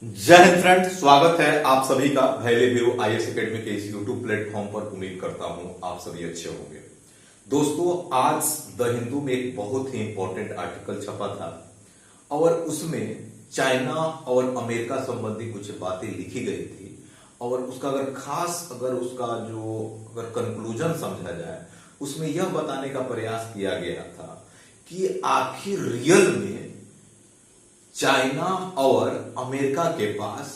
जय हिंद फ्रेंड, स्वागत है आप सभी का भैले वीरू आईएएस एकेडमी के इस यूट्यूब प्लेटफॉर्म पर। उम्मीद करता हूं आप सभी अच्छे होंगे। दोस्तों, आज द हिंदू में एक बहुत ही इंपॉर्टेंट आर्टिकल छपा था और उसमें चाइना और अमेरिका संबंधी कुछ बातें लिखी गई थी और उसका अगर उसका जो कंक्लूजन समझा जाए, उसमें यह बताने का प्रयास किया गया था कि आखिर रियल में चाइना और अमेरिका के पास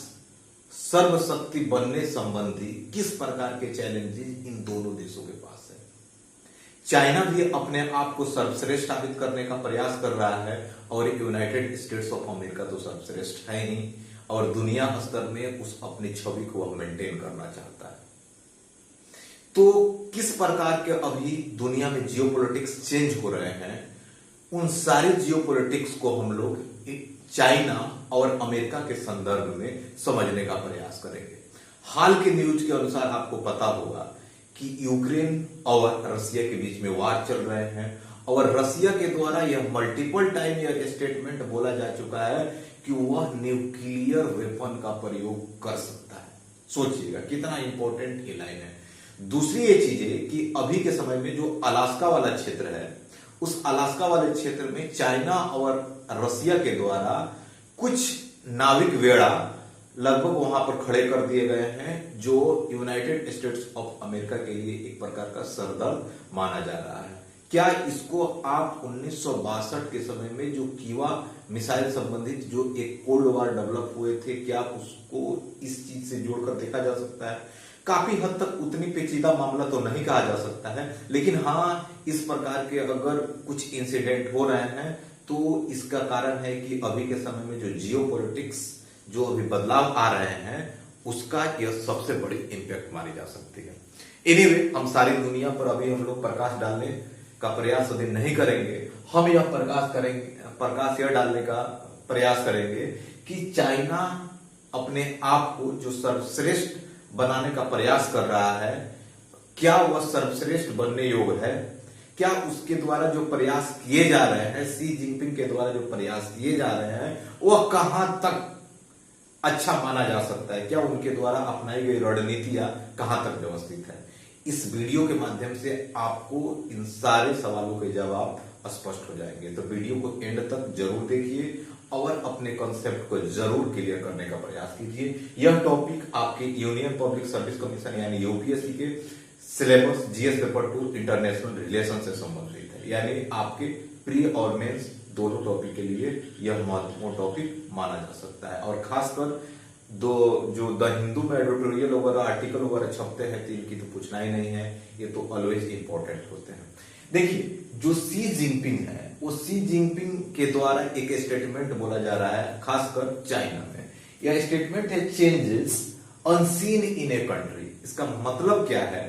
सर्वशक्ति बनने संबंधी किस प्रकार के चैलेंजेस इन दोनों देशों के पास है। चाइना भी अपने आप को सर्वश्रेष्ठ साबित करने का प्रयास कर रहा है और यूनाइटेड स्टेट्स ऑफ अमेरिका तो सर्वश्रेष्ठ है ही और दुनिया स्तर में उस अपनी छवि को वह मेंटेन करना चाहता है। तो किस प्रकार के अभी दुनिया में जियोपॉलिटिक्स चेंज हो रहे हैं, उन सारी जियोपॉलिटिक्स को हम लोग चाइना और अमेरिका के संदर्भ में समझने का प्रयास करेंगे। हाल के न्यूज के अनुसार आपको पता होगा कि यूक्रेन और रसिया के बीच में वार चल रहे हैं और रसिया के द्वारा यह मल्टीपल टाइम यह स्टेटमेंट बोला जा चुका है कि वह न्यूक्लियर वेपन का प्रयोग कर सकता है। सोचिएगा कितना इंपॉर्टेंट ये लाइन है। दूसरी ये चीज है कि अभी के समय में जो अलास्का वाला क्षेत्र है, उस अलास्का वाले क्षेत्र में चाइना और रसिया के द्वारा कुछ नाविक बेड़ा लगभग वहां पर खड़े कर दिए गए हैं, जो यूनाइटेड स्टेट्स ऑफ अमेरिका के लिए एक प्रकार का सरदर्द माना जा रहा है। क्या इसको आप 1962 के समय में जो कीवा मिसाइल संबंधित जो एक कोल्ड वॉर डेवलप हुए थे, क्या उसको इस चीज से जोड़कर देखा जा सकता है? काफी हद तक उतनी पेचीदा मामला तो नहीं कहा जा सकता है, लेकिन हाँ, इस प्रकार के अगर कुछ इंसिडेंट हो रहे हैं तो इसका कारण है कि अभी के समय में जो जियोपॉलिटिक्स जो अभी बदलाव आ रहे हैं, उसका यह सबसे बड़ी इंपैक्ट मानी जा सकती है। एनीवे, हम सारी दुनिया पर अभी हम लोग प्रकाश डालने का प्रयास अभी नहीं करेंगे। हम यह प्रकाश यह डालने का प्रयास करेंगे कि चाइना अपने आप को जो सर्वश्रेष्ठ बनाने का प्रयास कर रहा है, क्या वह सर्वश्रेष्ठ बनने योग्य है? क्या उसके द्वारा जो प्रयास किए जा रहे हैं, शी जिनपिंग के द्वारा जो प्रयास किए जा रहे हैं, वह कहां तक अच्छा माना जा सकता है? क्या उनके द्वारा अपनाई गई रणनीतियां कहां तक व्यवस्थित है? इस वीडियो के माध्यम से आपको इन सारे सवालों के जवाब स्पष्ट हो जाएंगे। तो वीडियो को एंड तक जरूर देखिए और अपने कॉन्सेप्ट को जरूर क्लियर करने का प्रयास कीजिए। यह टॉपिक आपके यूनियन पब्लिक सर्विस कमीशन यानी यूपीएससी के syllabus GS paper 2 international relation से संबंधित है, यानी आपके प्री और मेंस दोनों टॉपिक के लिए यह महत्वपूर्ण टॉपिक माना जा सकता है। और खासकर जो द हिंदू में एडिटोरियल वगैरह आर्टिकल वगैरह छपते हैं, तो इनकी तो पूछना ही नहीं है, ये तो ऑलवेज इंपॉर्टेंट होते हैं। देखिए, जो शी जिनपिंग है, वो शी जिनपिंग के द्वारा एक स्टेटमेंट बोला जा रहा है, खासकर चाइना में। यह स्टेटमेंट है changes unseen in a country. इसका मतलब क्या है?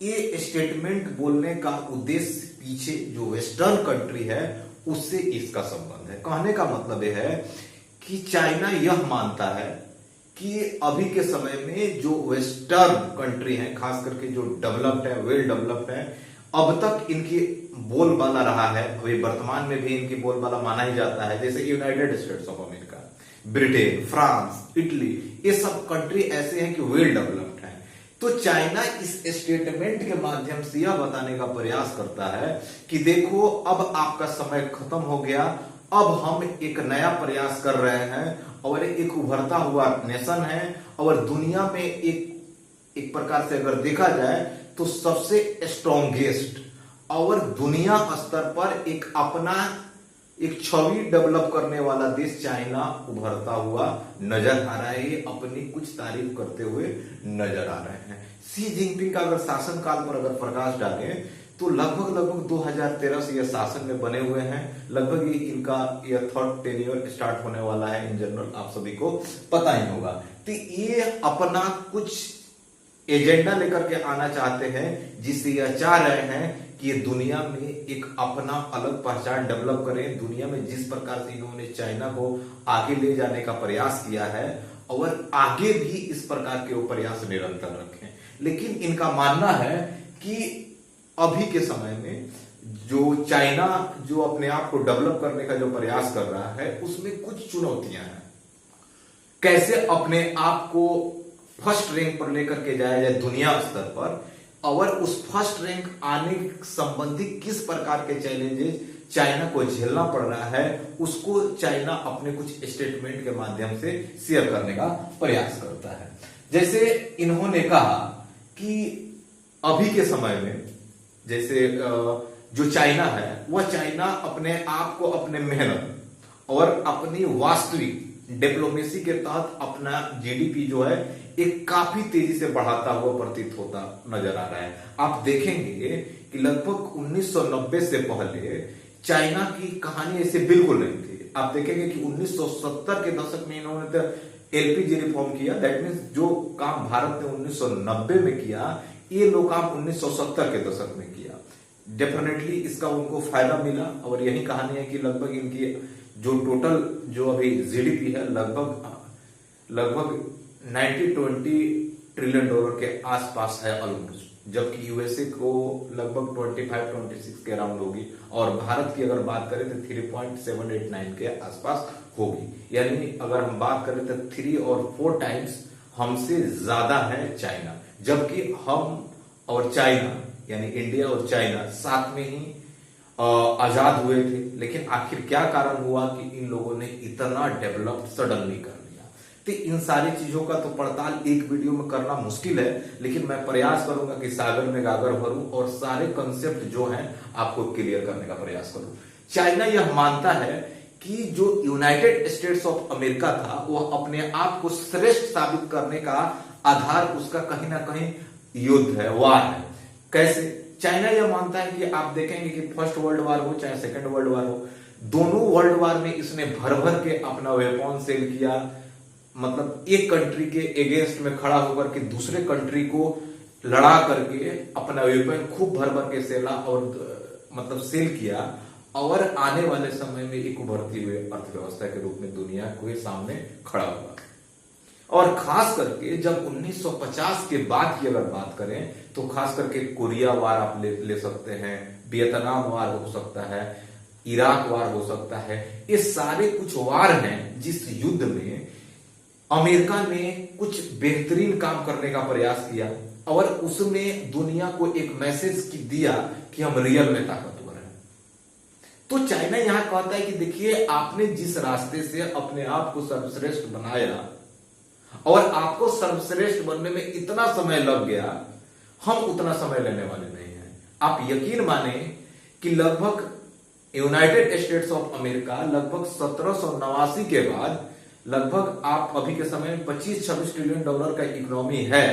ये स्टेटमेंट बोलने का उद्देश्य पीछे जो वेस्टर्न कंट्री है उससे इसका संबंध है। कहने का मतलब यह है कि चाइना यह मानता है कि अभी के समय में जो वेस्टर्न कंट्री है, खास करके जो डेवलप्ड है, वेल डेवलप्ड है, अब तक इनकी बोलबाला रहा है, अभी वर्तमान में भी इनकी बोलबाला माना ही जाता है, जैसे United states of America, Britain, France, Italy, ये सब कंट्री ऐसे हैं कि वेल डेवलप्ड है। तो चाइना इस स्टेटमेंट के माध्यम से यह बताने का प्रयास करता है कि देखो, अब आपका समय खत्म हो गया, अब हम एक नया प्रयास कर रहे हैं और एक उभरता हुआ नेशन है और दुनिया में एक प्रकार से अगर देखा जाए तो सबसे स्ट्रॉन्गेस्ट और दुनिया स्तर पर एक छवि डेवलप करने वाला देश चाइना उभरता हुआ नजर आ रहा है। ये अपनी कुछ तारीफ करते हुए नजर आ रहे हैं। शी जिनपिंग का अगर शासनकाल पर अगर प्रकाश डालें तो लगभग 2013 से यह शासन में बने हुए हैं। लगभग इनका यह थर्ड टेन्योर स्टार्ट होने वाला है। इन जनरल आप सभी को पता ही होगा। तो ये अपना कुछ एजेंडा लेकर के आना चाहते हैं, जिससे यह चाह रहे हैं कि दुनिया में एक अपना अलग पहचान डेवलप करें। दुनिया में जिस प्रकार से इन्होंने चाइना को आगे ले जाने का प्रयास किया है और आगे भी इस प्रकार के वो प्रयास निरंतर रखें। लेकिन इनका मानना है कि अभी के समय में जो चाइना जो अपने आप को डेवलप करने का जो प्रयास कर रहा है, उसमें कुछ चुनौतियां हैं। कैसे अपने आप को फर्स्ट रैंक पर लेकर के जाया जाए दुनिया स्तर पर, और उस फर्स्ट रैंक आने संबंधी किस प्रकार के चैलेंजेस चाइना को झेलना पड़ रहा है, उसको चाइना अपने कुछ स्टेटमेंट के माध्यम से शेयर करने का प्रयास करता है। जैसे इन्होंने कहा कि अभी के समय में जैसे जो चाइना है वह चाइना अपने आप को अपने मेहनत और अपनी वास्तविक डिप्लोमेसी के तहत अपना जीडीपी जो है एक काफी तेजी से बढ़ाता हुआ प्रतीत होता नजर आ रहा है। आप देखेंगे कि लगभग 1990 से पहले चाइना की कहानी ऐसे बिल्कुल नहीं थी। आप देखेंगे कि 1970 के दशक में इन्होंने तो एलपीजी रिफॉर्म किया, दैट मीन्स जो काम भारत ने 1990 में किया ये लोग काम 1970 के दशक में किया। डेफिनेटली इसका उनको फायदा मिला, और यही कहानी है कि लगभग इनकी जो टोटल जो अभी जीडीपी है लगभग 90-20 ट्रिलियन डॉलर के आसपास है ऑलमोस्ट, जबकि यूएसए को लगभग 25-26 के अराउंड होगी, और भारत की अगर बात करें तो 3.789 के आसपास होगी। यानी अगर हम बात करें तो 3 और 4 टाइम्स हमसे ज्यादा है चाइना, जबकि हम और चाइना यानी इंडिया और चाइना साथ में ही आजाद हुए थे। लेकिन आखिर क्या कारण हुआ कि इन लोगों ने इतना डेवलप सडनली कर लिया? तो इन सारी चीजों का तो पड़ताल एक वीडियो में करना मुश्किल है, लेकिन मैं प्रयास करूंगा कि सागर में गागर भरूं और सारे कंसेप्ट जो हैं आपको क्लियर करने का प्रयास करूं। चाइना यह मानता है कि जो यूनाइटेड स्टेट्स ऑफ अमेरिका था वह अपने आप को श्रेष्ठ साबित करने का आधार उसका कहीं ना कहीं युद्ध है, वार है। कैसे? चाइना यह मानता है कि आप देखेंगे कि फर्स्ट वर्ल्ड वार हो चाहे सेकंड वर्ल्ड वार हो, दोनों वर्ल्ड वार में इसने भर भर के अपना वेपन सेल किया। मतलब एक कंट्री के अगेंस्ट में खड़ा होकर के दूसरे कंट्री को लड़ा करके अपना वेपन खूब भर भर के सेला और मतलब सेल किया, और आने वाले समय में एक उभरती हुई अर्थव्यवस्था के रूप में दुनिया के सामने खड़ा हुआ। और खास करके जब 1950 के बाद की अगर बात करें तो खास करके कोरिया वार आप ले सकते हैं, वियतनाम वार हो सकता है, इराक वार हो सकता है। ये सारे कुछ वार हैं जिस युद्ध में अमेरिका ने कुछ बेहतरीन काम करने का प्रयास किया, और उसमें दुनिया को एक मैसेज दिया कि हम रियल में ताकतवर हैं। तो चाइना यहां कहता है कि देखिए, आपने जिस रास्ते से अपने आप को सर्वश्रेष्ठ बनाया और आपको सर्वश्रेष्ठ बनने में इतना समय लग गया, हम उतना समय लेने वाले नहीं हैं। आप यकीन माने कि लगभग यूनाइटेड स्टेट्स ऑफ अमेरिका लगभग 1789 के बाद लगभग आप अभी के समय में 25-26 ट्रिलियन डॉलर का इकोनॉमी है,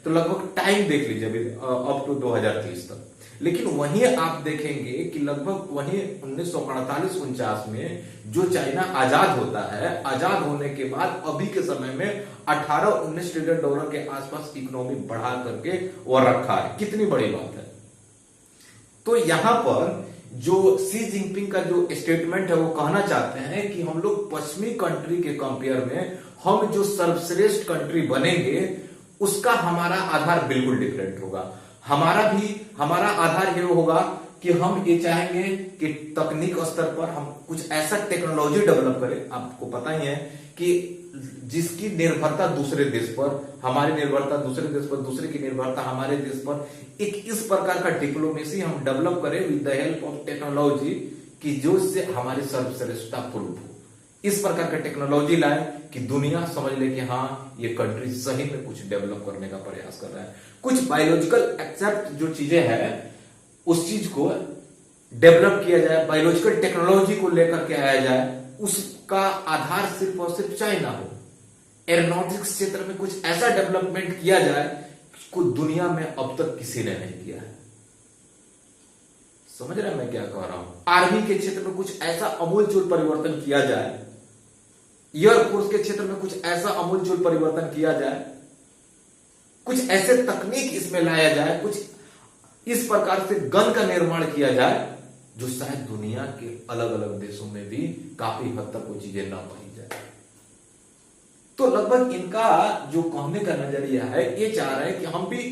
तो लगभग टाइम देख लीजिए अभी अप टू 2030 तक। लेकिन वहीं आप देखेंगे कि लगभग वहीं 1948-49 में जो चाइना आजाद होता है, आजाद होने के बाद अभी के समय में 18-19 ट्रिलियन डॉलर के आसपास इकोनॉमी बढ़ा करके वो रखा है। कितनी बड़ी बात है। तो यहां पर जो सी जिनपिंग का जो स्टेटमेंट है वो कहना चाहते हैं कि हम लोग पश्चिमी कंट्री के कंपेयर में हम जो सर्वश्रेष्ठ कंट्री बनेंगे उसका हमारा आधार बिल्कुल डिफरेंट होगा। हमारा आधार ये होगा कि हम ये चाहेंगे कि तकनीक स्तर पर हम कुछ ऐसा टेक्नोलॉजी डेवलप करें। आपको पता ही है कि जिसकी निर्भरता दूसरे देश पर, हमारी निर्भरता दूसरे देश पर, दूसरे की निर्भरता हमारे देश पर, एक इस प्रकार का डिप्लोमेसी हम डेवलप करें with the help of technology कि जो इससे हमारी सर्वश्रेष्ठता प्रूव हो। इस प्रकार का टेक्नोलॉजी लाए कि दुनिया समझ ले कि हाँ, ये कंट्री सही में कुछ डेवलप करने का प्रयास कर रहा है। कुछ बायोलॉजिकल एक्सेप्ट जो चीजें हैं उस चीज को डेवलप किया जाए, बायोलॉजिकल टेक्नोलॉजी को लेकर के आया जाए, उसका आधार सिर्फ और सिर्फ चाइना हो। एरोनॉटिक्स क्षेत्र में कुछ ऐसा डेवलपमेंट किया जाए को दुनिया में अब तक किसी ने नहीं किया है। समझ रहे हैं मैं क्या कह रहा हूं? आर्मी के क्षेत्र में कुछ ऐसा अमूलचूल परिवर्तन किया जाए, एयरफोर्स के क्षेत्र में कुछ ऐसा अमूलचूल परिवर्तन किया जाए, कुछ ऐसे तकनीक इसमें लाया जाए, कुछ इस प्रकार से गन का निर्माण किया जाए जो शायद दुनिया के अलग अलग देशों में भी काफी हद तक वो चीजें ना पाई जाए। तो लगभग इनका जो कहने का नजरिया है, ये चाह रहे हैं कि हम भी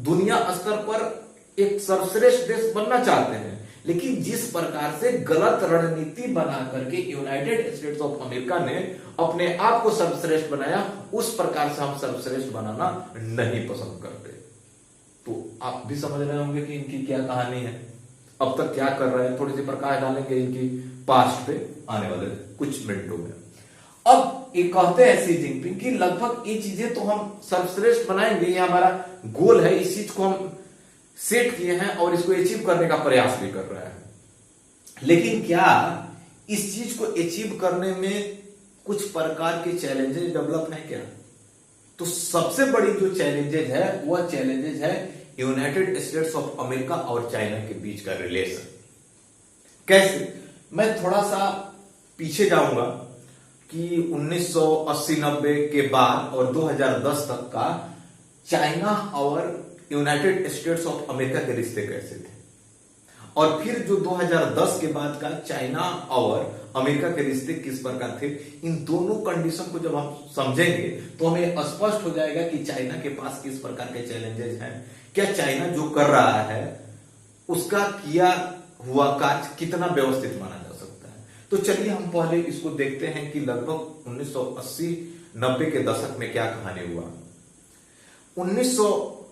दुनिया स्तर पर एक सर्वश्रेष्ठ देश बनना चाहते हैं, लेकिन जिस प्रकार से गलत रणनीति बना करके यूनाइटेड स्टेट्स ऑफ अमेरिका ने अपने आप को सर्वश्रेष्ठ बनाया, उस प्रकार से हम सर्वश्रेष्ठ बनाना नहीं पसंद करते। तो आप भी समझ रहे होंगे कि इनकी क्या कहानी है, अब तक क्या कर रहे हैं। थोड़ी सी प्रकाश डालेंगे इनकी पास्ट पे आने वाले कुछ मिनटों में। अब ये कहते हैं शी जिनपिंग कि लगभग ये चीजें तो हम सर्वश्रेष्ठ बनाएंगे, ये हमारा गोल है, इस चीज को हम सेट किए हैं और इसको अचीव करने का प्रयास भी कर रहे हैं। लेकिन क्या इस चीज को अचीव करने में कुछ प्रकार के चैलेंजेस डेवलप हैं क्या? तो सबसे बड़ी जो चैलेंजेस है वह चैलेंजेस है यूनाइटेड स्टेट्स ऑफ अमेरिका और चाइना के बीच का रिलेशन। कैसे? मैं थोड़ा सा पीछे जाऊंगा कि 1980-90 के बाद और 2010 तक का चाइना और यूनाइटेड स्टेट्स ऑफ अमेरिका के रिश्ते कैसे थे, और फिर जो 2010 के बाद का चाइना और अमेरिका के रिश्ते किस प्रकार थे। इन दोनों कंडीशन को जब हम समझेंगे तो हमें स्पष्ट हो जाएगा कि चाइना के पास किस प्रकार के चैलेंजेस हैं, क्या चाइना जो कर रहा है उसका किया हुआ कार्य कितना व्यवस्थित माना जा सकता है। तो चलिए हम पहले इसको देखते हैं कि लगभग 1980-90 के दशक में क्या कहानी हुआ। 1900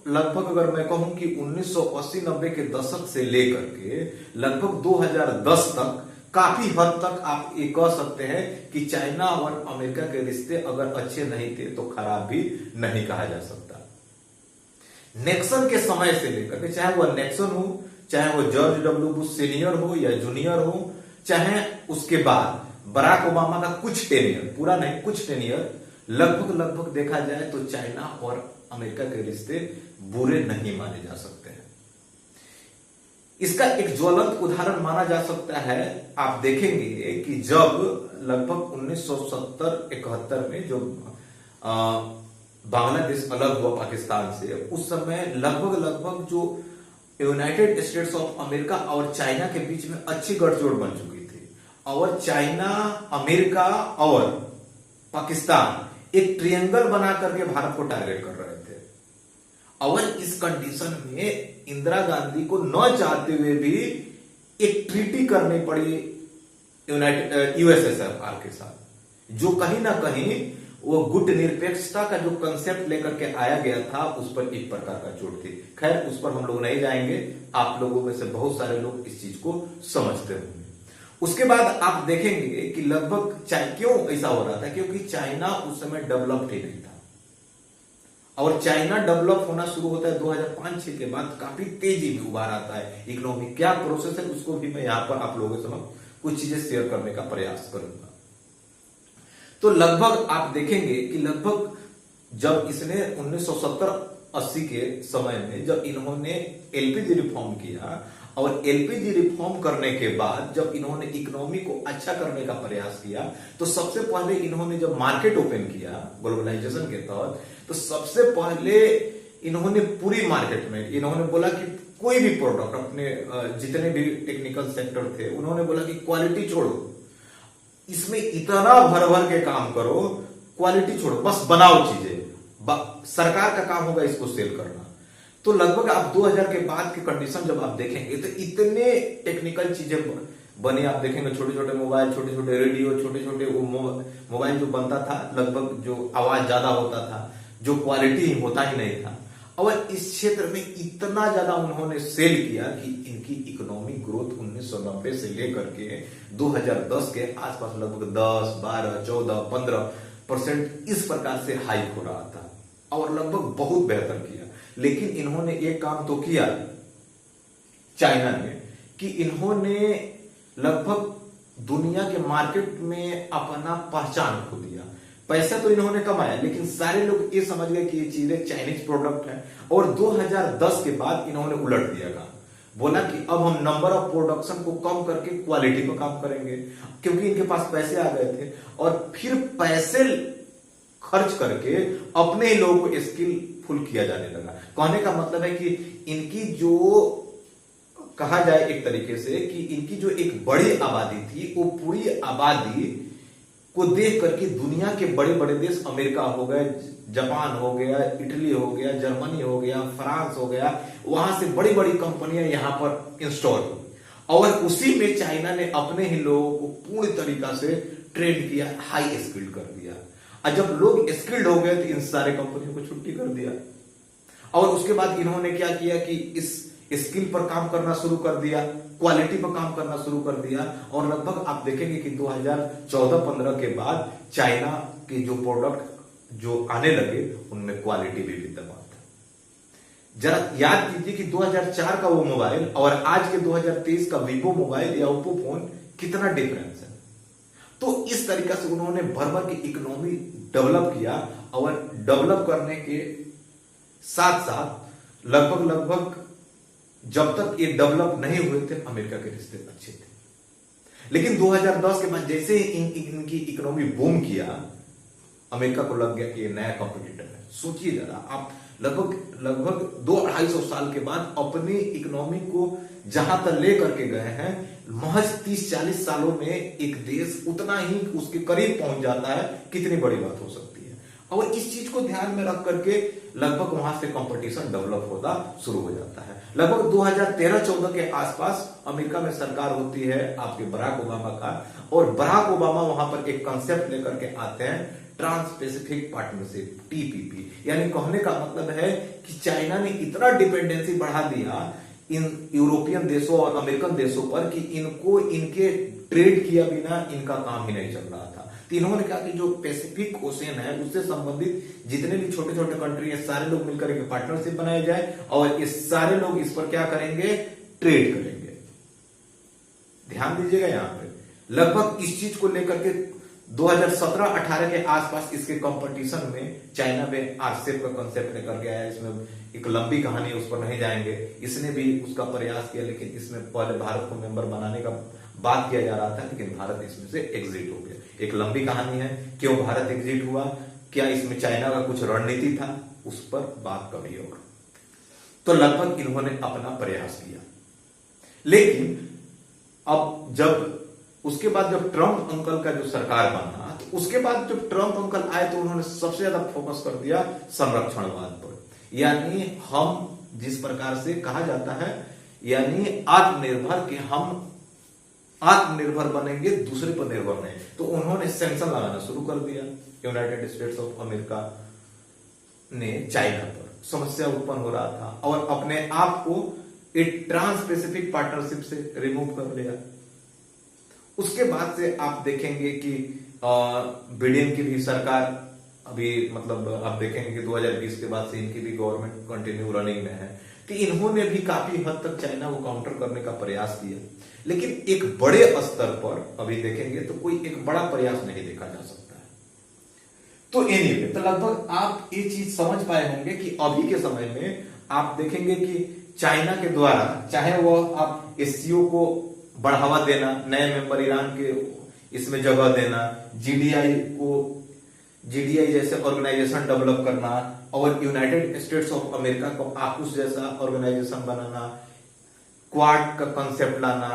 लगभग अगर मैं कहूं कि 1980-90 के दशक से लेकर के लगभग 2010 तक काफी हद तक आप ये कह सकते हैं कि चाइना और अमेरिका के रिश्ते अगर अच्छे नहीं थे तो खराब भी नहीं कहा जा सकता। निक्सन के समय से लेकर के, चाहे वह निक्सन हो, चाहे वो जॉर्ज डब्ल्यू बुश सीनियर हो या जूनियर हो, चाहे उसके बाद बराक ओबामा का कुछ टेनियर, पूरा नहीं कुछ टेनियर, लगभग देखा जाए तो चाइना और अमेरिका के रिश्ते बुरे नहीं माने जा सकते हैं। इसका एक ज्वलंत उदाहरण माना जा सकता है, आप देखेंगे कि जब लगभग 1970-71 में जो बांग्लादेश अलग हुआ पाकिस्तान से, उस समय लगभग जो यूनाइटेड स्टेट्स ऑफ अमेरिका और चाइना के बीच में अच्छी गठजोड़ बन चुकी थी, और चाइना, अमेरिका और पाकिस्तान एक ट्रायंगल बना करके भारत को टारगेट कर रहे थे। और इस कंडीशन में इंदिरा गांधी को न चाहते हुए भी एक ट्रीटी करनी पड़ी यूएसएसआर के साथ, जो कहीं ना कहीं वो गुट निरपेक्षता का जो कंसेप्ट लेकर के आया गया था उस पर एक प्रकार का चोट थी। खैर उस पर हम लोग नहीं जाएंगे, आप लोगों में से बहुत सारे लोग इस चीज को समझते होंगे। उसके बाद आप देखेंगे कि लगभग क्यों ऐसा हो रहा था, क्योंकि चाइना उस समय डेवलप्ड ही नहीं था, और चाइना डेवलप होना शुरू होता है 2005-6 के बाद, काफी तेजी में उभार आता है इकोनॉमी। क्या प्रोसेस है उसको भी मैं यहां पर आप लोगों के समक्ष कुछ चीजें शेयर करने का प्रयास करूंगा। तो लगभग आप देखेंगे कि लगभग जब इसने 1970-80 के समय में जब इन्होंने एलपीजी रिफॉर्म किया, और एलपीजी रिफॉर्म करने के बाद जब इन्होंने इकोनॉमी को अच्छा करने का प्रयास किया, तो सबसे पहले इन्होंने जब मार्केट ओपन किया ग्लोबलाइजेशन के तहत, तो सबसे पहले इन्होंने पूरी मार्केट में इन्होंने बोला कि कोई भी प्रोडक्ट, अपने जितने भी टेक्निकल सेक्टर थे उन्होंने बोला कि क्वालिटी छोड़ो, इसमें इतना भर भर के काम करो, क्वालिटी छोड़ो, बस बनाओ चीजें, सरकार का काम होगा इसको सेल करना। तो लगभग आप 2000 के बाद की कंडीशन जब आप देखेंगे तो इतने टेक्निकल चीजें बने, आप देखेंगे छोटे छोटे मोबाइल, छोटे छोटे रेडियो, छोटे छोटे मोबाइल जो बनता था, लगभग जो आवाज ज्यादा होता था, जो क्वालिटी होता ही नहीं था। और इस क्षेत्र में इतना ज्यादा उन्होंने सेल किया कि इनकी इकोनॉमिक ग्रोथ 1990 से लेकर के 2010 के आसपास लगभग 10, 12, 14, 15% इस प्रकार से हाइक हो रहा था, और लगभग बहुत बेहतर किया। लेकिन इन्होंने एक काम तो किया चाइना ने, कि इन्होंने लगभग दुनिया के मार्केट में अपना पहचान खो दिया। पैसा तो इन्होंने कमाया, लेकिन सारे लोग ये समझ गए कि ये चीजें चाइनीज प्रोडक्ट है, और 2010 के बाद इन्होंने उलट दिया काम, बोला कि अब हम नंबर ऑफ प्रोडक्शन को कम करके क्वालिटी पर काम करेंगे, क्योंकि इनके पास पैसे आ गए थे। और फिर पैसे खर्च करके अपने ही लोगों को स्किलफुल किया जाने लगा। कहने का मतलब है कि इनकी जो कहा जाए एक तरीके से कि इनकी जो एक बड़ी आबादी थी, वो पूरी आबादी को देख करके दुनिया के बड़े बड़े देश, अमेरिका हो गए, जापान हो गया, इटली हो गया, जर्मनी हो गया, फ्रांस हो गया, वहां से बड़ी बड़ी कंपनियां यहां पर इंस्टॉल हुई। और उसी में चाइना ने अपने ही लोगों को पूरी तरीका से ट्रेन किया, हाई स्किल्ड कर दिया। और जब लोग स्किल्ड हो गए तो इन सारे कंपनियों को छुट्टी कर दिया। और उसके बाद इन्होंने क्या किया कि इस स्किल पर काम करना शुरू कर दिया, क्वालिटी पर काम करना शुरू कर दिया। और लगभग आप देखेंगे कि 2014-15 के बाद चाइना के जो प्रोडक्ट जो आने लगे उनमें क्वालिटी भी विद्यमान था। जरा याद कीजिए कि 2004 का वो मोबाइल और आज के 2023 का वीवो मोबाइल या ओप्पो फोन कितना डिफरेंस है। तो इस तरीका से उन्होंने भर भर की इकोनॉमी डेवलप किया। और डेवलप करने के साथ साथ लगभग जब तक ये डेवलप नहीं हुए थे अमेरिका के रिश्ते अच्छे थे। लेकिन 2010 के बाद जैसे इनकी इकोनॉमी बूम किया, अमेरिका को लग गया कि ये नया कॉम्पिटिटर है। सोचिए जरा आप, लगभग 200-250 साल के बाद अपनी इकोनॉमी को जहां तक ले करके गए हैं, महज 30-40 सालों में एक देश उतना ही उसके करीब पहुंच जाता है, कितनी बड़ी बात हो सकती है। और इस चीज को ध्यान में रख करके लगभग वहां से कंपटीशन डेवलप होता शुरू हो जाता है। लगभग 2013-14 के आसपास अमेरिका में सरकार होती है आपके बराक ओबामा का, और बराक ओबामा वहां पर एक कंसेप्ट लेकर के आते हैं, ट्रांस पैसिफिक पार्टनरशिप, टीपीपी। यानी कहने का मतलब है कि चाइना ने इतना डिपेंडेंसी बढ़ा दिया इन यूरोपियन देशों और अमेरिकन देशों पर कि इनको इनके ट्रेड किया बिना इनका काम ही नहीं चल रहा था। तो इन्होंने कहा कि जो पैसिफिक ओशियन है उससे संबंधित जितने भी छोटे छोटे कंट्री है, सारे लोग मिलकर एक पार्टनरशिप बनाया जाए और ये सारे लोग इस पर क्या करेंगे, ट्रेड करेंगे। ध्यान दीजिएगा यहां पे लगभग इस चीज को लेकर के 2017-18 के आसपास इसके कंपटीशन में चाइना में आरसेप का कंसेप्ट लेकर के आया। इसमें एक लंबी कहानी है, उस पर नहीं जाएंगे। इसने भी उसका प्रयास किया, लेकिन इसमें पहले भारत को मेंबर बनाने का बात किया जा रहा था, लेकिन भारत इसमें से एग्जिट हो गया। एक लंबी कहानी है, क्यों भारत एग्जिट हुआ, क्या इसमें चाइना का कुछ रणनीति था, उस पर बात कभी और। तो लगभग इन्होंने अपना प्रयास किया, लेकिन अब जब उसके बाद जब ट्रंप अंकल का जो सरकार बना, तो उसके बाद जब ट्रंप अंकल आए तो उन्होंने सबसे ज्यादा फोकस कर दिया संरक्षणवाद पर। यानी हम जिस प्रकार से कहा जाता है, यानी आत्मनिर्भर, कि हम आत्मनिर्भर बनेंगे, दूसरे पर निर्भर नहीं। तो उन्होंने सैंक्शन लगाना शुरू कर दिया। यूनाइटेड स्टेट्स ऑफ अमेरिका ने चाइना पर समस्या उत्पन्न हो रहा था और अपने आप को एक ट्रांस पैसिफिक पार्टनरशिप से रिमूव कर लिया। उसके बाद से आप देखेंगे कि बिडेन की भी सरकार अभी, मतलब आप देखेंगे कि 2020 के बाद से इनकी भी गवर्नमेंट कंटिन्यू रनिंग में है। कि इन्होंने भी काफी हद तक चाइना को काउंटर करने का प्रयास किया, लेकिन एक बड़े स्तर पर अभी देखेंगे तो कोई एक बड़ा प्रयास नहीं देखा जा सकता है। तो एनीवे, तो लगभग आप ये चीज समझ पाए होंगे कि अभी के समय में आप देखेंगे कि चाइना के द्वारा, चाहे वो आप एससीओ को बढ़ावा देना, नए मेंबर ईरान के इसमें जगह देना, जीडीआई जैसे ऑर्गेनाइजेशन डेवलप करना और यूनाइटेड स्टेट्स ऑफ अमेरिका को आकुश जैसा ऑर्गेनाइजेशन बनाना, क्वाड का कंसेप्ट लाना,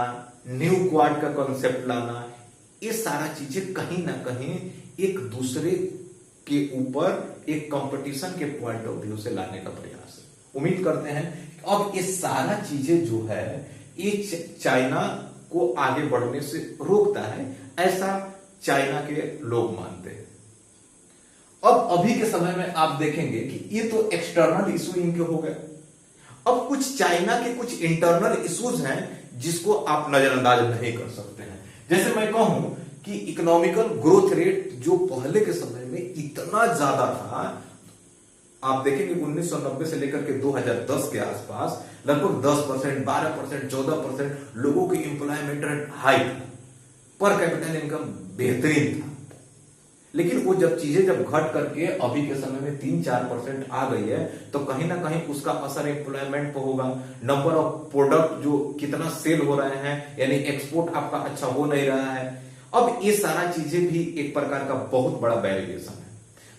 न्यू क्वाड का कंसेप्ट लाना, ये सारा चीजें कहीं ना कहीं एक दूसरे के ऊपर एक कंपटीशन के पॉइंट ऑफ व्यू से लाने का प्रयास है। उम्मीद करते हैं अब ये सारा चीजें जो है ये चाइना को आगे बढ़ने से रोकता है, ऐसा चाइना के लोग मानते हैं। अब अभी के समय में आप देखेंगे कि ये तो एक्सटर्नल इशू इनके हो गए। अब कुछ चाइना के कुछ इंटरनल इश्यूज हैं जिसको आप नजरअंदाज नहीं कर सकते हैं। जैसे मैं कहूं कि इकोनॉमिकल ग्रोथ रेट जो पहले के समय में इतना ज्यादा था, आप देखेंगे 1990 से लेकर के 2010 के आसपास लगभग 10%, 12%, 14% लोगों की एम्प्लॉयमेंट रेट हाई था, पर कैपिटल इनकम बेहतरीन था। लेकिन वो जब चीजें घट करके अभी के समय में 3-4% आ गई है, तो कहीं ना कहीं उसका असर एम्प्लॉयमेंट पर होगा। नंबर ऑफ प्रोडक्ट जो कितना सेल हो रहे हैं, यानी एक्सपोर्ट आपका अच्छा हो नहीं रहा है। अब ये सारा चीजें भी एक प्रकार का बहुत बड़ा वेरिएशन है।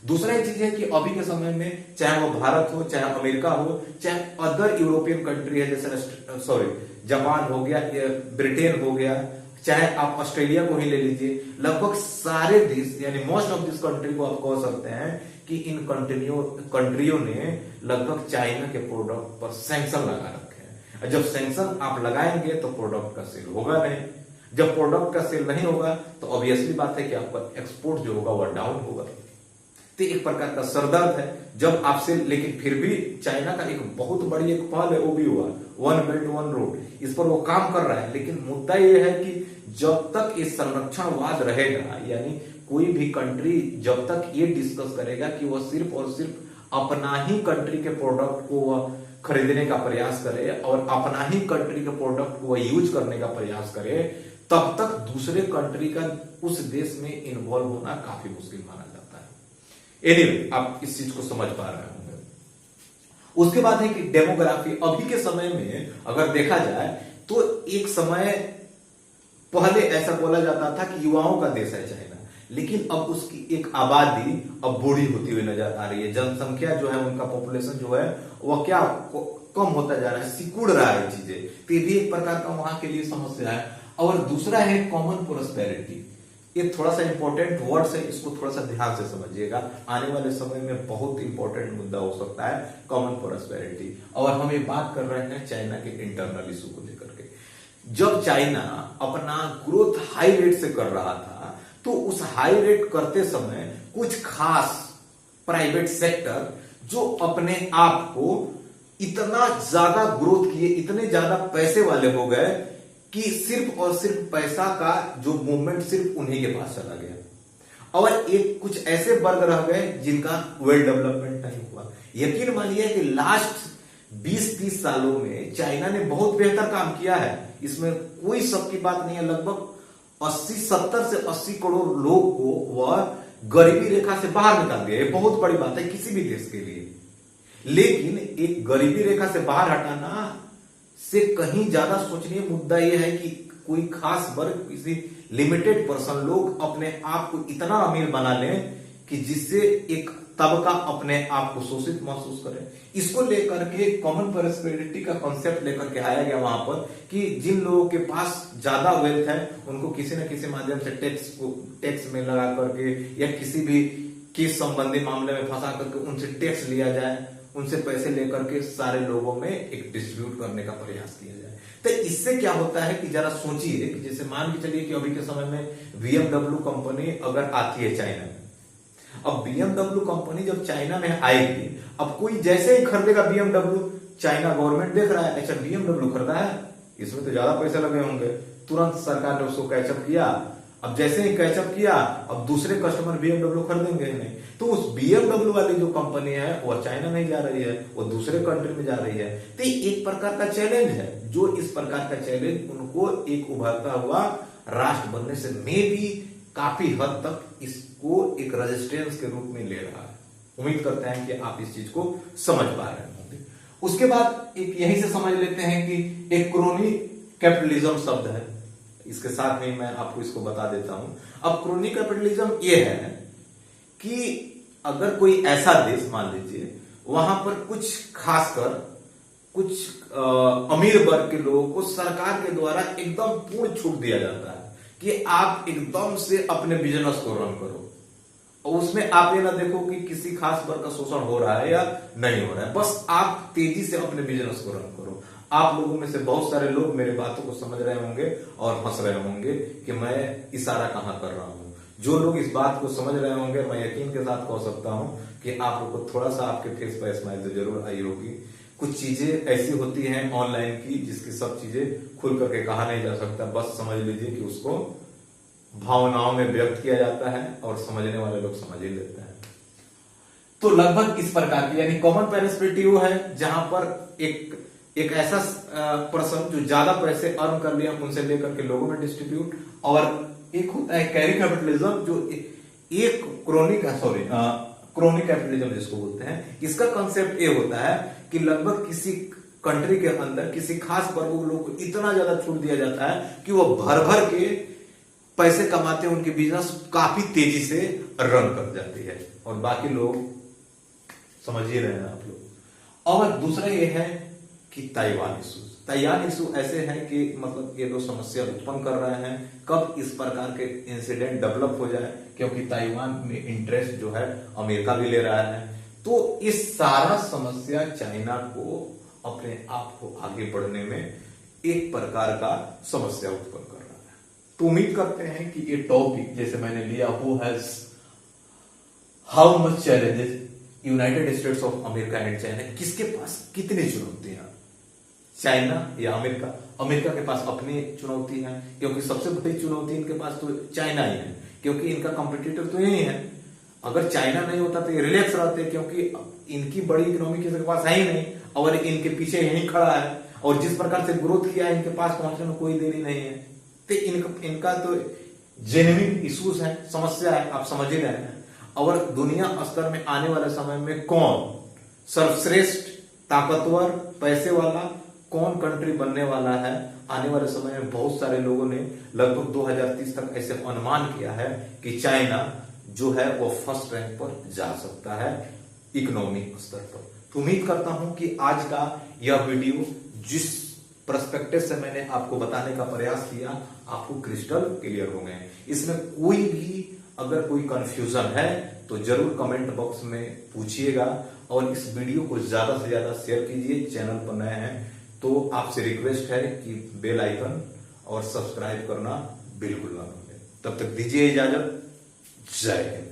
दूसरा चीज है कि अभी के समय में चाहे वो भारत हो, चाहे अमेरिका हो, चाहे अदर यूरोपियन कंट्री है, जैसे जापान हो गया, ब्रिटेन हो गया, चाहे आप ऑस्ट्रेलिया को ही ले लीजिए, लगभग सारे देश यानी मोस्ट ऑफ दिस कंट्री को आप कह सकते हैं कि इन कंट्रियों ने लगभग चाइना के प्रोडक्ट पर सैंक्शन लगा रखे हैं। जब सैंक्शन आप लगाएंगे तो प्रोडक्ट का सेल होगा नहीं, जब प्रोडक्ट का सेल नहीं होगा तो ऑब्वियसली बात है कि आपका एक्सपोर्ट जो होगा वह डाउन होगा। तो एक प्रकार का सरदर्द है जब आपसे, लेकिन फिर भी चाइना का एक बहुत बड़ी एक पहल है वो भी हुआ, वन बेल्ट वन रोड, इस पर वो काम कर रहा है। लेकिन मुद्दा ये है कि जब तक ये संरक्षणवाद रहेगा, यानी कोई भी कंट्री जब तक ये डिस्कस करेगा कि वह सिर्फ और सिर्फ अपना ही कंट्री के प्रोडक्ट को वह खरीदने का प्रयास करे और अपना ही कंट्री के प्रोडक्ट को वह यूज करने का प्रयास करे, तब तक दूसरे कंट्री का उस देश में इन्वॉल्व होना काफी मुश्किल माना जाता है। एनीवे, आप इस चीज को समझ पा रहे होंगे। उसके बाद है कि डेमोग्राफी। अभी के समय में अगर देखा जाए तो एक समय पहले ऐसा बोला जाता था कि युवाओं का देश है चाइना, लेकिन अब उसकी एक आबादी अब बूढ़ी होती हुई नजर आ रही है। जनसंख्या जो है, उनका पॉपुलेशन जो है वह क्या कम होता जा रहा है, सिकुड़ रहा है चीजें। तो ये भी एक प्रकार का वहां के लिए समस्या है। और दूसरा है कॉमन प्रोस्पेरिटी। ये थोड़ा सा इंपॉर्टेंट वर्ड्स है, इसको थोड़ा सा ध्यान से समझिएगा, आने वाले समय में बहुत इंपॉर्टेंट मुद्दा हो सकता है कॉमन प्रोस्पेरिटी। और हम ये बात कर रहे हैं चाइना के इंटरनल इशू को लेकर के। जब चाइना अपना ग्रोथ हाई रेट से कर रहा था, तो उस हाई रेट करते समय कुछ खास प्राइवेट सेक्टर जो अपने आप को इतना ज्यादा ग्रोथ किए, इतने ज्यादा पैसे वाले हो गए कि सिर्फ और सिर्फ पैसा का जो मूवमेंट सिर्फ उन्हीं के पास चला गया। और एक कुछ ऐसे वर्ग रह गए जिनका वेल डेवलपमेंट नहीं हुआ। यकीन मानिए कि लास्ट 20-30 सालों में चाइना ने बहुत बेहतर काम किया है, इसमें कोई शक की बात नहीं है। लगभग 70 से 80 करोड़ लोग को वह गरीबी रेखा से बाहर निकाल दिया। बहुत बड़ी बात है किसी भी देश के लिए। लेकिन एक गरीबी रेखा से बाहर हटाना से कहीं ज्यादा सोचनीय मुद्दा यह है कि कोई खास वर्ग, किसी लिमिटेड पर्सन लोग अपने आप को इतना अमीर बना लें कि जिससे एक तबका अपने आप को शोषित महसूस करे। इसको लेकर के कॉमन प्रोस्पेरिटी का कॉन्सेप्ट लेकर के आया गया वहां पर कि जिन लोगों के पास ज्यादा वेल्थ है उनको किसी न किसी माध्यम से टैक्स में लगा करके या किसी भी केस संबंधी मामले में फंसा करके उनसे टैक्स लिया जाए, उनसे पैसे लेकर के सारे लोगों में एक डिस्ट्रीब्यूट करने का प्रयास किया जाए। तो इससे क्या होता है कि जरा सोचिए कि जैसे मान के चलिए कि अभी के समय में BMW कंपनी अगर आती है चाइना में, अब BMW कंपनी जब चाइना में आएगी, अब कोई जैसे ही खरीदेगा BMW, चाइना गवर्नमेंट देख रहा है, अच्छा BMW खरीदा है, इसमें तो ज्यादा पैसे लगे होंगे, तुरंत सरकार ने उसको कैचअप किया। अब जैसे ही कैचअप किया, अब दूसरे कस्टमर BMW खरीदेंगे नहीं, तो उस BMW वाली जो कंपनी है वह चाइना नहीं जा रही है, वो दूसरे कंट्री में जा रही है। तो एक प्रकार का चैलेंज है, जो इस प्रकार का चैलेंज उनको एक उभरता हुआ राष्ट्र बनने से में भी काफी हद तक इसको एक रेजिस्टेंस के रूप में ले रहा है। उम्मीद करते हैं कि आप इस चीज को समझ पा रहे होंगे। उसके बाद एक यहीं से समझ लेते हैं कि एक क्रोनी कैपिटलिज्म शब्द है, इसके साथ में मैं आपको इसको बता देता हूं। अब क्रोनी कैपिटलिज्म ये है कि अगर कोई ऐसा देश मान लीजिए वहां पर कुछ खासकर कुछ अमीर वर्ग के लोगों को सरकार के द्वारा एकदम पूर्ण छूट दिया जाता है कि आप एकदम से अपने बिजनेस को रन करो, और उसमें आप ये ना देखो कि किसी खास वर्ग का शोषण हो रहा है या नहीं हो रहा है, बस आप तेजी से अपने बिजनेस को रन करो। आप लोगों में से बहुत सारे लोग मेरे बातों को समझ रहे होंगे और हंस रहे होंगे कि मैं इशारा कहां कर रहा हूं। जो लोग इस बात को समझ रहे होंगे, मैं यकीन के साथ कह सकता हूं कि आप लोग को थोड़ा सा आपके फेस पर स्माइल तो जरूर आई होगी। कुछ चीजें ऐसी होती हैं ऑनलाइन की जिसकी सब चीजें खुल करके कहा नहीं जा सकता, बस समझ लीजिए कि उसको भावनाओं में व्यक्त किया जाता है और समझने वाले लोग समझ ही लेते हैं। तो लगभग इस प्रकार की, यानी कॉमन प्रोस्पेरिटी वो है जहां पर एक ऐसा पर्सन जो ज्यादा पैसे अर्न कर लिया उनसे लेकर के लोगों में डिस्ट्रीब्यूट, और एक होता है कैरी कैपिटलिज्म जो एक क्रोनिक कैपिटलिज्म जिसको बोलते हैं। इसका कंसेप्ट ये होता है कि लगभग किसी कंट्री के अंदर किसी खास वर्ग के लोगों को इतना ज्यादा छूट दिया जाता है कि वो भर भर के पैसे कमाते हैं, उनकी बिजनेस काफी तेजी से रन कर जाती है, और बाकी लोग समझ ही रहे हैं आप लोग। और दूसरा ये है कि ताइवान इशू ऐसे हैं कि मतलब ये दो समस्या उत्पन्न कर रहे हैं, कब इस प्रकार के इंसिडेंट डेवलप हो जाए, क्योंकि ताइवान में इंटरेस्ट जो है अमेरिका भी ले रहा है। तो इस सारा समस्या चाइना को अपने आप को आगे बढ़ने में एक प्रकार का समस्या उत्पन्न कर रहा है। तो उम्मीद करते हैं कि ये टॉपिक जैसे मैंने लिया, who has how much challenges United states of America and China, किसके पास कितनी चुनौतियां, चाइना या अमेरिका। अमेरिका के पास अपनी चुनौती है, क्योंकि सबसे बड़ी चुनौती इनके पास तो चाइना ही है, क्योंकि इनका कंपटीटर तो यही है। अगर चाइना नहीं होता तो ये रिलैक्स रहते, क्योंकि इनकी बड़ी इकोनॉमी किसी के पास है ही नहीं और इनके पीछे यही खड़ा है, और जिस प्रकार से ग्रोथ किया है इनके पास पहुंचने में कोई देरी नहीं है। तो इनका तो जेन्युइन इश्यूज है, समस्या है, आप समझ ही रहे हैं। और दुनिया स्तर में आने वाले समय में कौन सर्वश्रेष्ठ, ताकतवर, पैसे वाला कौन कंट्री बनने वाला है आने वाले समय में, बहुत सारे लोगों ने लगभग 2030 तक ऐसे अनुमान किया है कि चाइना जो है वो फर्स्ट रैंक पर जा सकता है इकोनॉमिक स्तर पर। तो उम्मीद करता हूं कि आज का यह वीडियो जिस पर्सपेक्टिव से मैंने आपको बताने का प्रयास किया, आपको क्रिस्टल क्लियर हो गए। इसमें कोई भी अगर कोई कंफ्यूजन है तो जरूर कमेंट बॉक्स में पूछिएगा, और इस वीडियो को ज्यादा से ज्यादा शेयर कीजिए। चैनल पर नए हैं तो आपसे रिक्वेस्ट है कि बेल आइकन और सब्सक्राइब करना बिल्कुल ना भूलें। तब तक दीजिए इजाजत। जय हिंद।